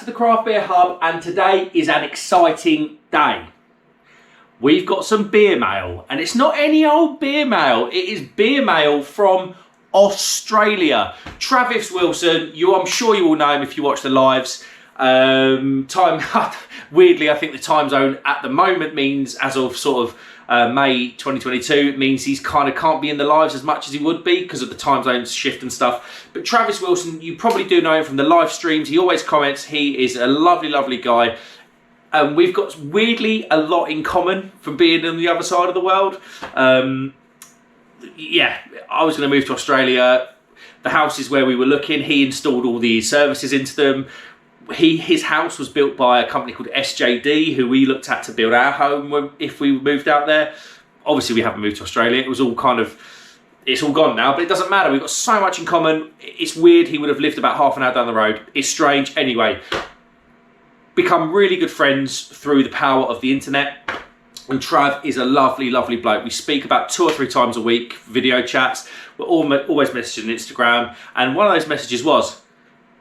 to the Craft Beer Hub, and today is an exciting day. We've got some beer mail, and it's not any old beer mail, it is beer mail from Australia. Travis Wilson, I'm sure you all know him if you watch the lives. Weirdly, I think the time zone at the moment means, as of sort of May 2022, it means he's kind of can't be in the lives as much as he would be because of the time zone shift and stuff. But Travis Wilson, you probably do know him from the live streams. He always comments. He is a lovely, lovely guy. We've got weirdly a lot in common from being on the other side of the world. Yeah, I was going to move to Australia. The houses where we were looking, he installed all the services into them. His house was built by a company called SJD, who we looked at to build our home if we moved out there. Obviously, we haven't moved to Australia. It was all it's all gone now, but it doesn't matter. We've got so much in common. It's weird. He would have lived about half an hour down the road. It's strange. Anyway, become really good friends through the power of the internet. And Trav is a lovely, lovely bloke. We speak about 2 or 3 times a week, video chats. We're always messaging on Instagram. And one of those messages was,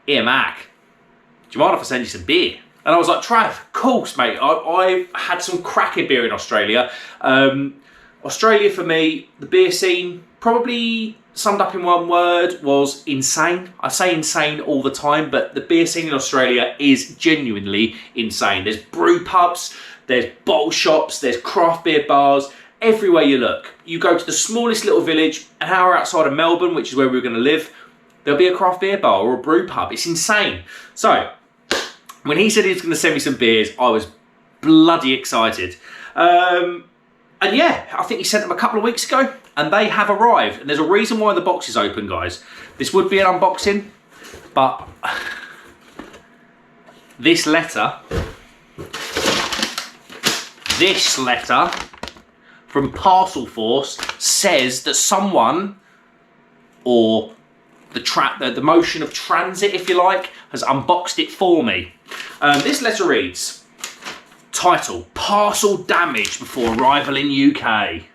"Here, Mac, do you mind if I send you some beer?" And I was like, "Trav, of course, mate. I had some cracking beer in Australia." Australia, for me, the beer scene, probably summed up in one word, was insane. I say insane all the time, but the beer scene in Australia is genuinely insane. There's brew pubs, there's bottle shops, there's craft beer bars, everywhere you look. You go to the smallest little village, an hour outside of Melbourne, which is where we were going to live, there'll be a craft beer bar or a brew pub. It's insane. So, when he said he was going to send me some beers, I was bloody excited. And yeah, I think he sent them a couple of weeks ago, and they have arrived. And there's a reason why the box is open, guys. This would be an unboxing, but this letter from Parcel Force says that someone, or the motion of transit, if you like, has unboxed it for me. This letter reads, title, "Parcel damaged before arrival in UK."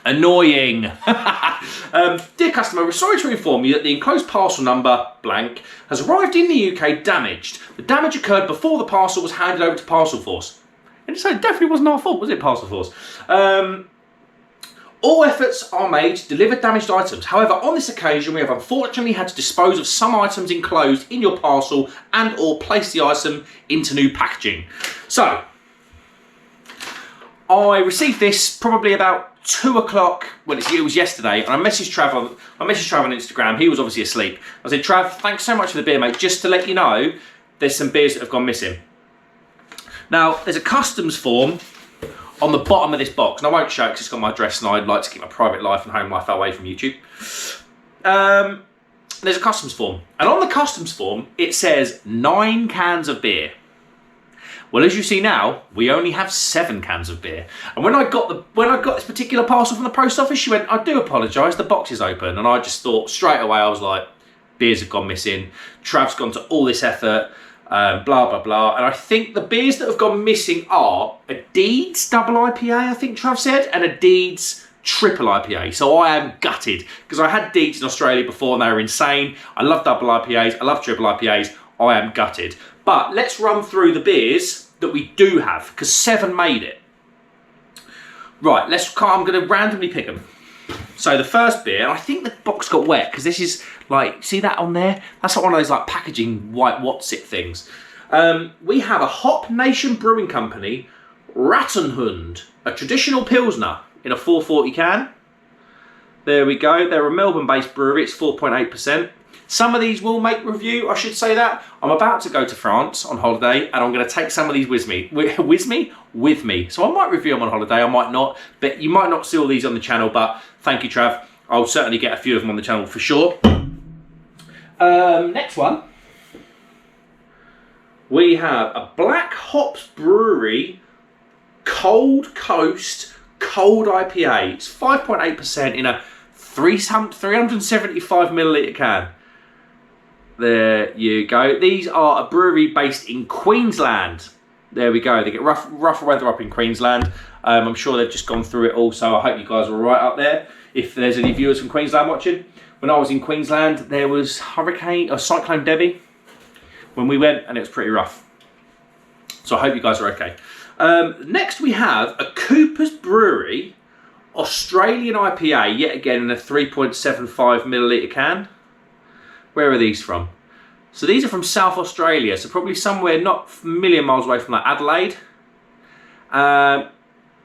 Annoying. Dear customer, we're sorry to inform you that the enclosed parcel number blank has arrived in the UK damaged. The damage occurred before the parcel was handed over to Parcel Force. And so it definitely wasn't our fault, was it, Parcel Force? All efforts are made to deliver damaged items. However, on this occasion, we have unfortunately had to dispose of some items enclosed in your parcel and or place the item into new packaging. So, I received this probably about 2 o'clock, well, it was yesterday, and I messaged Trav on Instagram. He was obviously asleep. I said, "Trav, thanks so much for the beer, mate. Just to let you know, there's some beers that have gone missing." Now, there's a customs form on the bottom of this box, and I won't show it because it's got my address, and I'd like to keep my private life and home life away from YouTube. There's a customs form, and on the customs form it says 9 cans of beer. Well, as you see now, we only have 7 cans of beer. And when I got this particular parcel from the post office, she went, "I do apologise, the box is open." And I just thought straight away, I was like, beers have gone missing. Trav's gone to all this effort. Blah, blah, blah. And I think the beers that have gone missing are a Deeds double IPA, I think Trav said, and a Deeds triple IPA. So I am gutted, because I had Deeds in Australia before and they were insane. I love double IPAs, I love triple IPAs. I am gutted. But let's run through the beers that we do have, because 7 made it. Right, I'm going to randomly pick them. So the first beer, and I think the box got wet because this is like, see that on there? That's like one of those like packaging white what's it things. We have a Hop Nation Brewing Company Rattenhund, a traditional Pilsner in a 440 can. There we go. They're a Melbourne-based brewery. It's 4.8%. Some of these will make review, I should say that. I'm about to go to France on holiday, and I'm going to take some of these with me. With me. So I might review them on holiday, I might not. But you might not see all these on the channel, but thank you, Trav. I'll certainly get a few of them on the channel for sure. Next one. We have a Black Hops Brewery Cold Coast Cold IPA. It's 5.8% in a 375 milliliter can. There you go. These are a brewery based in Queensland. There we go. They get rough weather up in Queensland. I'm sure they've just gone through it all, so I hope you guys are all right up there. If there's any viewers from Queensland watching. When I was in Queensland, there was Cyclone Debbie. when we went, and it was pretty rough. So I hope you guys are okay. Next we have a Cooper's Brewery Australian IPA, yet again in a 3.75 milliliter can. Where are these from? So these are from South Australia, so probably somewhere not a million miles away from like Adelaide.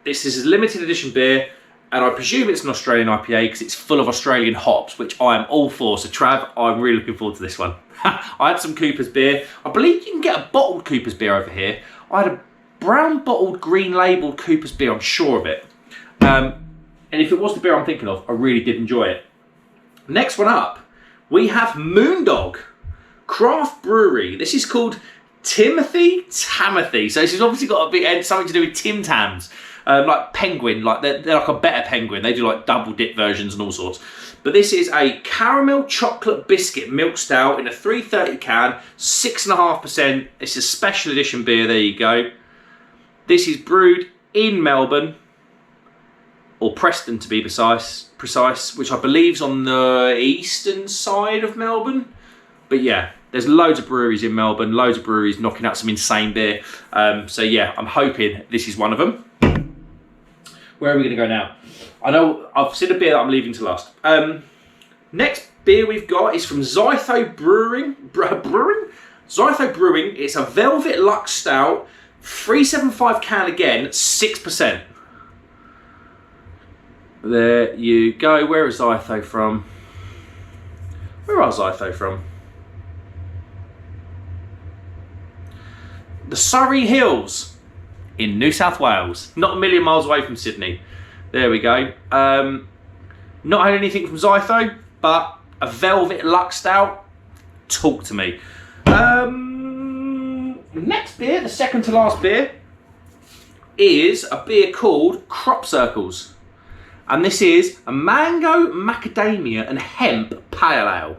This is a limited edition beer, and I presume it's an Australian IPA because it's full of Australian hops, which I am all for. So Trav, I'm really looking forward to this one. I had some Cooper's beer. I believe you can get a bottled Cooper's beer over here. I had a brown bottled, green labelled Cooper's beer, I'm sure of it. And if it was the beer I'm thinking of, I really did enjoy it. Next one up, we have Moondog Craft Brewery. This is called Timothy Tamathy. So this has obviously got a bit something to do with Tim Tams. Like Penguin, like they're like a better Penguin. They do like double dip versions and all sorts. But this is a caramel chocolate biscuit milk stout in a 330 can, 6.5%. It's a special edition beer, there you go. This is brewed in Melbourne, or Preston to be precise, which I believe is on the eastern side of Melbourne. But yeah, there's loads of breweries in Melbourne, loads of breweries knocking out some insane beer. So yeah, I'm hoping this is one of them. Where are we going to go now? I know I've said a beer that I'm leaving to last. Next beer we've got is from Zytho Brewing. Zytho Brewing. It's a Velvet Lux Stout, 375 can again, 6%. There you go. Where is Zytho from? Where are Zytho from? The Surrey Hills in New South Wales. Not a million miles away from Sydney. There we go. Not had anything from Zytho, but a Velvet Lux Stout. Talk to me. Next beer, the second to last beer, is a beer called Crop Circles. And this is a mango, macadamia and hemp pale ale.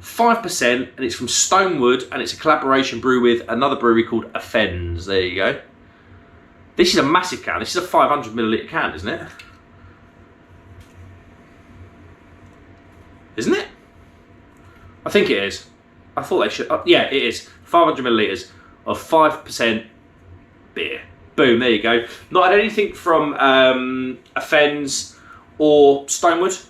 5%, and it's from Stonewood, and it's a collaboration brew with another brewery called Offends. There you go. This is a massive can. This is a 500 milliliter can, isn't it? Isn't it? I think it is. I thought they should. Yeah, it is. 500 milliliters of 5% beer. Boom, there you go. Not had anything from Offends or Stonewood.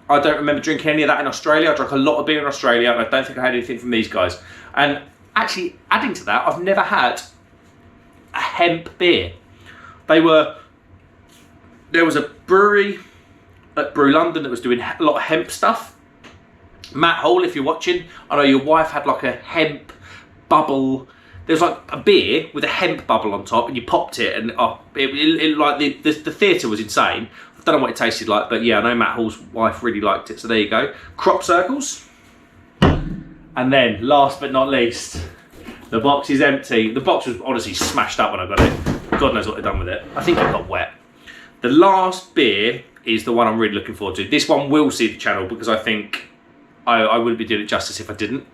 I don't remember drinking any of that in Australia. I drank a lot of beer in Australia, and I don't think I had anything from these guys. And actually, adding to that, I've never had a hemp beer. There was a brewery at Brew London that was doing a lot of hemp stuff. Matt Hall, if you're watching, I know your wife had like a hemp bubble. There's like a beer with a hemp bubble on top, and you popped it, and like the theatre was insane. I don't know what it tasted like, but yeah, I know Matt Hall's wife really liked it. So there you go. Crop Circles. And then, last but not least, the box is empty. The box was honestly smashed up when I got it. God knows what they've done with it. I think it got wet. The last beer is the one I'm really looking forward to. This one will see the channel because I think I wouldn't be doing it justice if I didn't.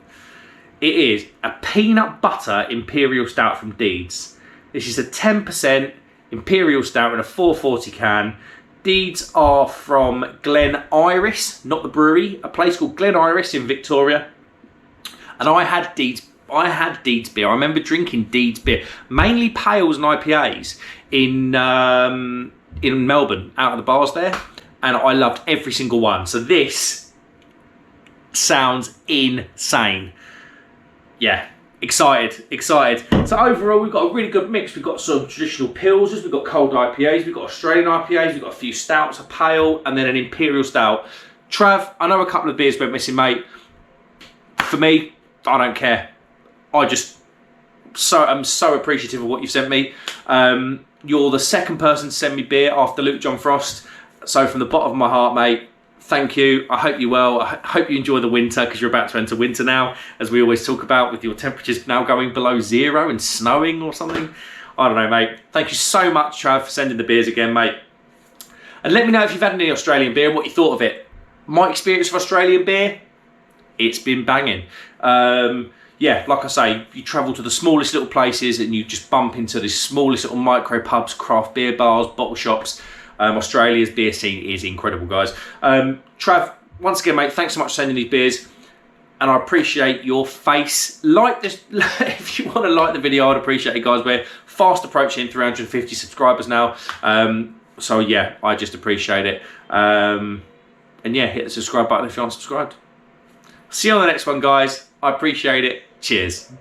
It is a peanut butter imperial stout from Deeds. This is a 10% imperial stout in a 440 can. Deeds are from Glen Iris, not the brewery, a place called Glen Iris in Victoria. And I had Deeds beer. I remember drinking Deeds beer, mainly pales and IPAs in Melbourne, out of the bars there, and I loved every single one. So this sounds insane. Yeah, excited. So overall, we've got a really good mix. We've got some traditional pilsners, we've got cold IPAs, we've got Australian IPAs, we've got a few stouts, a pale, and then an imperial stout. Trav, I know a couple of beers went missing, mate. For me, I don't care. I'm so appreciative of what you've sent me. You're the second person to send me beer after Luke John Frost. So from the bottom of my heart, mate, thank you. I hope you're well. I hope you enjoy the winter, because you're about to enter winter now, as we always talk about, with your temperatures now going below 0 and snowing or something. I don't know, mate. Thank you so much, Trav, for sending the beers again, mate. And let me know if you've had any Australian beer and what you thought of it. My experience of Australian beer, it's been banging. Yeah, like I say, you travel to the smallest little places and you just bump into the smallest little micro pubs, craft beer bars, bottle shops. Australia's beer scene is incredible, guys. Trav, once again, mate, thanks so much for sending these beers. and I appreciate your face. Like this, if you want to like the video, I'd appreciate it, guys. We're fast approaching 350 subscribers now. So yeah, I just appreciate it. And yeah, hit the subscribe button if you aren't subscribed. See you on the next one, guys. I appreciate it. Cheers.